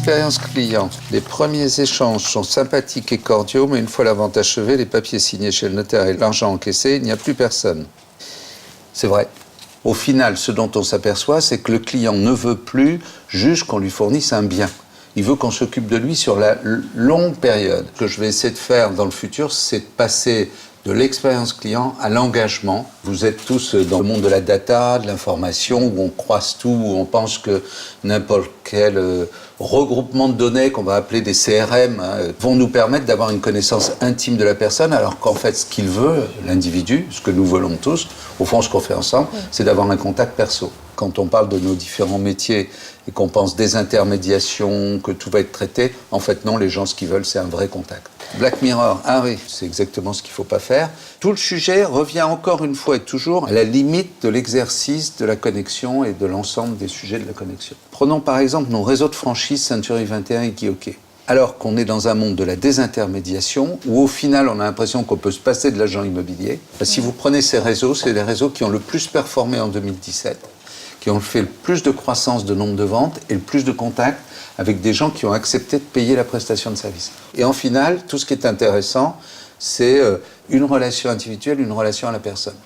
L'expérience client. Les premiers échanges sont sympathiques et cordiaux, mais une fois la vente achevée, les papiers signés chez le notaire et l'argent encaissé, il n'y a plus personne. C'est vrai. Au final, ce dont on s'aperçoit, c'est que le client ne veut plus juste qu'on lui fournisse un bien. Il veut qu'on s'occupe de lui sur la longue période. Ce que je vais essayer de faire dans le futur, c'est de passer de l'expérience client à l'engagement. Vous êtes tous dans le monde de la data, de l'information, où on croise tout, où on pense que n'importe quel regroupement de données, qu'on va appeler des CRM, vont nous permettre d'avoir une connaissance intime de la personne, alors qu'en fait, ce qu'il veut, l'individu, ce que nous voulons tous, au fond, ce qu'on fait ensemble, c'est d'avoir un contact perso. Quand on parle de nos différents métiers et qu'on pense désintermédiation, que tout va être traité, en fait non, les gens ce qu'ils veulent c'est un vrai contact. Black Mirror, ah oui, c'est exactement ce qu'il ne faut pas faire. Tout le sujet revient encore une fois et toujours à la limite de l'exercice de la connexion et de l'ensemble des sujets de la connexion. Prenons par exemple nos réseaux de franchise Century 21 et Guy-OK. Alors qu'on est dans un monde de la désintermédiation, où au final on a l'impression qu'on peut se passer de l'agent immobilier, si vous prenez ces réseaux, c'est les réseaux qui ont le plus performé en 2017, qui ont fait le plus de croissance de nombre de ventes et le plus de contacts avec des gens qui ont accepté de payer la prestation de service. Et en final, tout ce qui est intéressant, c'est une relation individuelle, une relation à la personne.